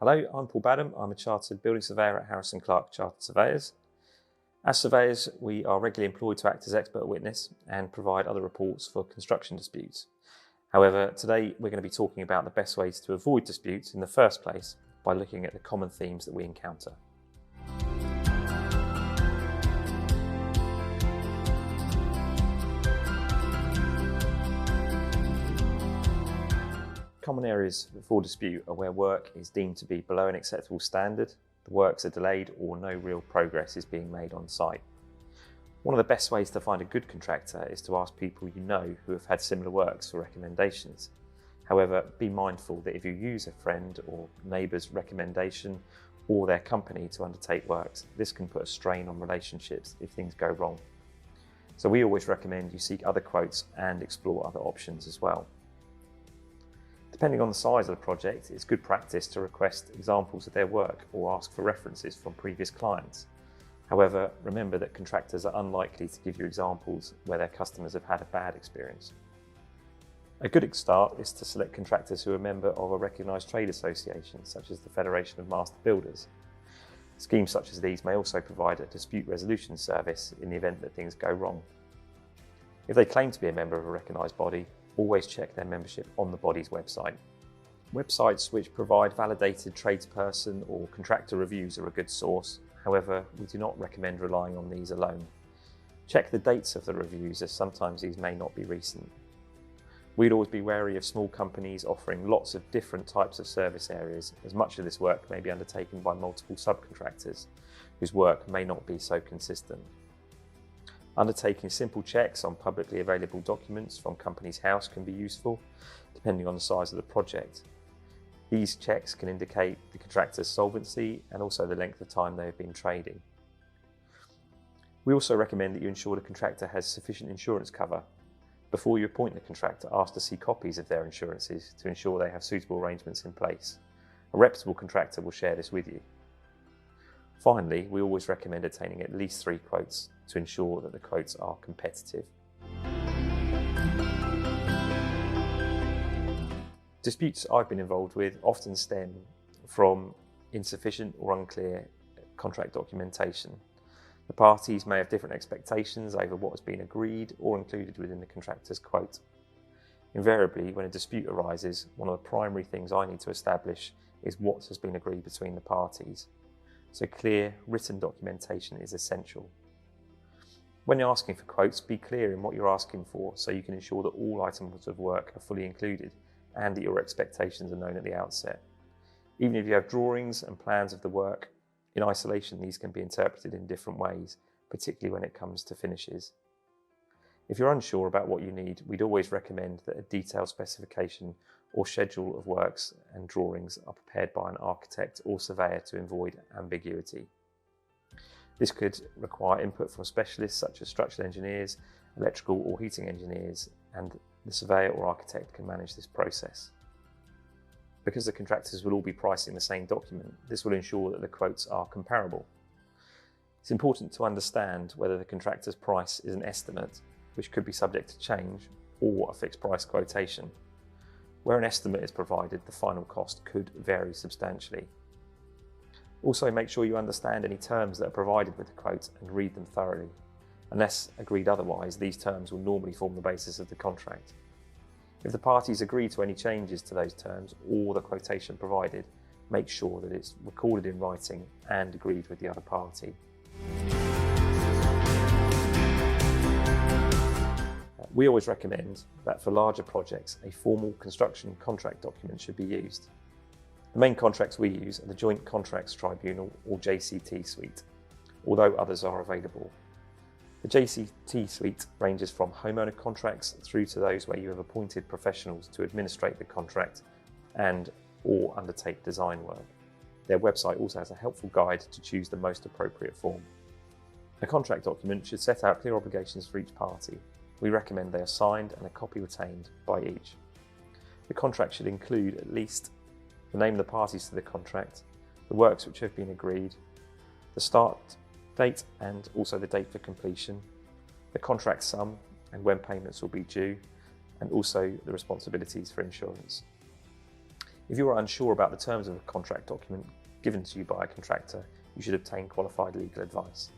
Hello, I'm Paul Badham. I'm a Chartered Building Surveyor at Harrison Clark Chartered Surveyors. As surveyors, we are regularly employed to act as expert witness and provide other reports for construction disputes. However, today we're going to be talking about the best ways to avoid disputes in the first place by looking at the common themes that we encounter. Common areas for dispute are where work is deemed to be below an acceptable standard, the works are delayed, or no real progress is being made on site. One of the best ways to find a good contractor is to ask people you know who have had similar works for recommendations. However, be mindful that if you use a friend or neighbour's recommendation or their company to undertake works, this can put a strain on relationships if things go wrong. So we always recommend you seek other quotes and explore other options as well. Depending on the size of the project, it's good practice to request examples of their work or ask for references from previous clients. However, remember that contractors are unlikely to give you examples where their customers have had a bad experience. A good start is to select contractors who are a member of a recognised trade association, such as the Federation of Master Builders. Schemes such as these may also provide a dispute resolution service in the event that things go wrong. If they claim to be a member of a recognised body, always check their membership on the body's website. Websites which provide validated tradesperson or contractor reviews are a good source. However, we do not recommend relying on these alone. Check the dates of the reviews, as sometimes these may not be recent. We'd always be wary of small companies offering lots of different types of service areas, as much of this work may be undertaken by multiple subcontractors, whose work may not be so consistent. Undertaking simple checks on publicly available documents from Companies House can be useful, depending on the size of the project. These checks can indicate the contractor's solvency and also the length of time they have been trading. We also recommend that you ensure the contractor has sufficient insurance cover. Before you appoint the contractor, ask to see copies of their insurances to ensure they have suitable arrangements in place. A reputable contractor will share this with you. Finally, we always recommend obtaining at least 3 quotes to ensure that the quotes are competitive. Disputes I've been involved with often stem from insufficient or unclear contract documentation. The parties may have different expectations over what has been agreed or included within the contractor's quote. Invariably, when a dispute arises, one of the primary things I need to establish is what has been agreed between the parties. So clear written documentation is essential. When you're asking for quotes, be clear in what you're asking for so you can ensure that all items of work are fully included and that your expectations are known at the outset. Even if you have drawings and plans of the work, in isolation these can be interpreted in different ways, particularly when it comes to finishes. If you're unsure about what you need, we'd always recommend that a detailed specification or schedule of works and drawings are prepared by an architect or surveyor to avoid ambiguity. This could require input from specialists such as structural engineers, electrical or heating engineers, and the surveyor or architect can manage this process. Because the contractors will all be pricing the same document, this will ensure that the quotes are comparable. It's important to understand whether the contractor's price is an estimate, which could be subject to change, or a fixed price quotation. Where an estimate is provided, the final cost could vary substantially. Also, make sure you understand any terms that are provided with the quote and read them thoroughly. Unless agreed otherwise, these terms will normally form the basis of the contract. If the parties agree to any changes to those terms or the quotation provided, make sure that it's recorded in writing and agreed with the other party. We always recommend that for larger projects, a formal construction contract document should be used. The main contracts we use are the Joint Contracts Tribunal or JCT suite, although others are available. The JCT suite ranges from homeowner contracts through to those where you have appointed professionals to administrate the contract and or undertake design work. Their website also has a helpful guide to choose the most appropriate form. A contract document should set out clear obligations for each party. We recommend they are signed and a copy retained by each. The contract should include at least the name of the parties to the contract, the works which have been agreed, the start date and also the date for completion, the contract sum and when payments will be due, and also the responsibilities for insurance. If you are unsure about the terms of a contract document given to you by a contractor, you should obtain qualified legal advice.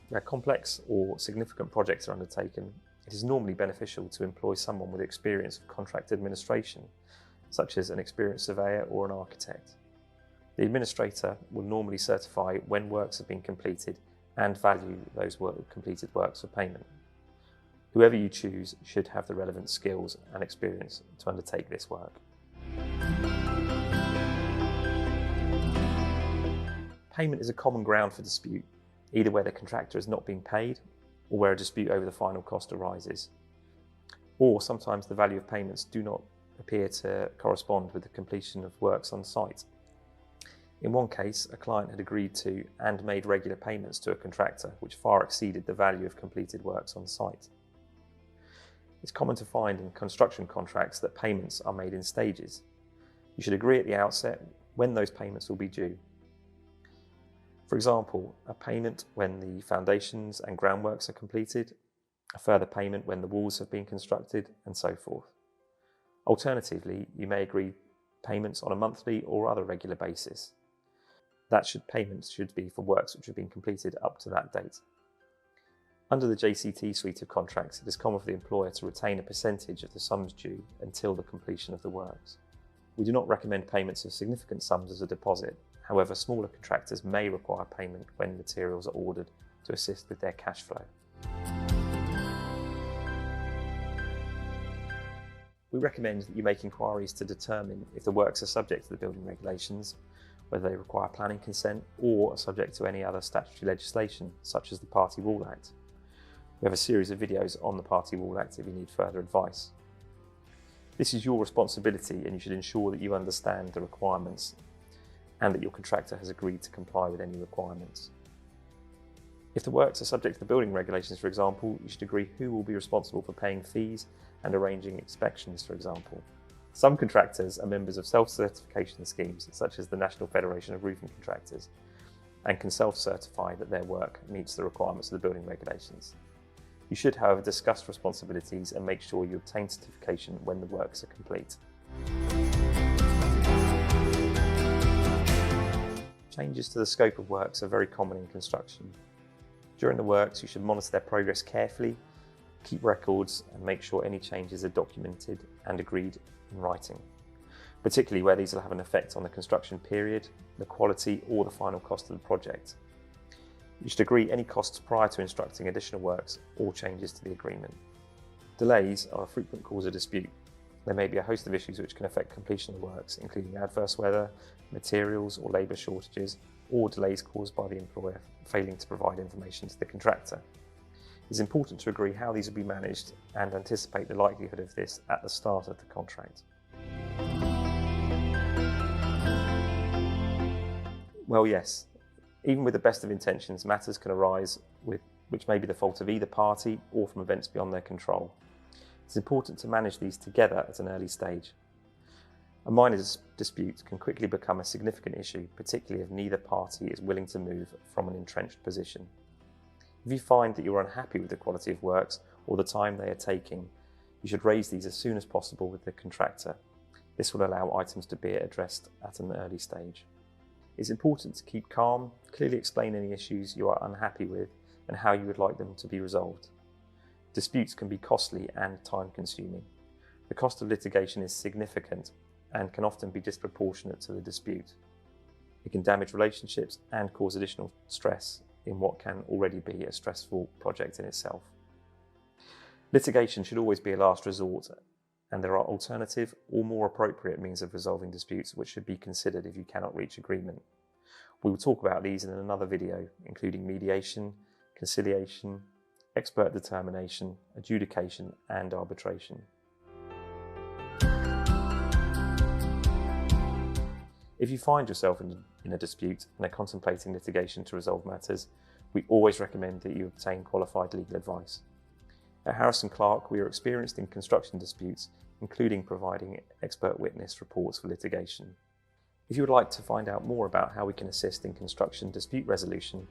Where complex or significant projects are undertaken, it is normally beneficial to employ someone with experience of contract administration, such as an experienced surveyor or an architect. The administrator will normally certify when works have been completed and value those completed works for payment. Whoever you choose should have the relevant skills and experience to undertake this work. Payment is a common ground for dispute, either where the contractor is not being paid or where a dispute over the final cost arises. Or sometimes the value of payments do not appear to correspond with the completion of works on site. In one case, a client had agreed to and made regular payments to a contractor which far exceeded the value of completed works on site. It's common to find in construction contracts that payments are made in stages. You should agree at the outset when those payments will be due. For example, a payment when the foundations and groundworks are completed, a further payment when the walls have been constructed, and so forth. Alternatively, you may agree payments on a monthly or other regular basis. Payments should be for works which have been completed up to that date. Under the JCT suite of contracts, it is common for the employer to retain a percentage of the sums due until the completion of the works. We do not recommend payments of significant sums as a deposit. However, smaller contractors may require payment when materials are ordered to assist with their cash flow. We recommend that you make inquiries to determine if the works are subject to the building regulations, whether they require planning consent or are subject to any other statutory legislation, such as the Party Wall Act. We have a series of videos on the Party Wall Act if you need further advice. This is your responsibility, and you should ensure that you understand the requirements and that your contractor has agreed to comply with any requirements. If the works are subject to the building regulations, for example, you should agree who will be responsible for paying fees and arranging inspections, for example. Some contractors are members of self-certification schemes, such as the National Federation of Roofing Contractors, and can self-certify that their work meets the requirements of the building regulations. You should, however, discuss responsibilities and make sure you obtain certification when the works are complete. Changes to the scope of works are very common in construction. During the works, you should monitor their progress carefully, keep records, and make sure any changes are documented and agreed in writing, particularly where these will have an effect on the construction period, the quality, or the final cost of the project. You should agree any costs prior to instructing additional works or changes to the agreement. Delays are a frequent cause of dispute. There may be a host of issues which can affect completion of works, including adverse weather, materials or labour shortages, or delays caused by the employer failing to provide information to the contractor. It's important to agree how these will be managed and anticipate the likelihood of this at the start of the contract. Well, yes, even with the best of intentions, matters can arise which may be the fault of either party or from events beyond their control. It's important to manage these together at an early stage. A minor dispute can quickly become a significant issue, particularly if neither party is willing to move from an entrenched position. If you find that you are unhappy with the quality of works or the time they are taking, you should raise these as soon as possible with the contractor. This will allow items to be addressed at an early stage. It's important to keep calm, clearly explain any issues you are unhappy with and how you would like them to be resolved. Disputes can be costly and time-consuming. The cost of litigation is significant and can often be disproportionate to the dispute. It can damage relationships and cause additional stress in what can already be a stressful project in itself. Litigation should always be a last resort, and there are alternative or more appropriate means of resolving disputes which should be considered if you cannot reach agreement. We will talk about these in another video, including mediation, conciliation, expert determination, adjudication, and arbitration. If you find yourself in a dispute and are contemplating litigation to resolve matters, we always recommend that you obtain qualified legal advice. At Harris & Clark, we are experienced in construction disputes, including providing expert witness reports for litigation. If you would like to find out more about how we can assist in construction dispute resolution,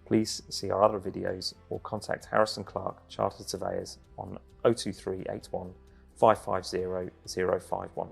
please see our other videos or contact Harris & Clark Chartered Surveyors on 02381 550 051.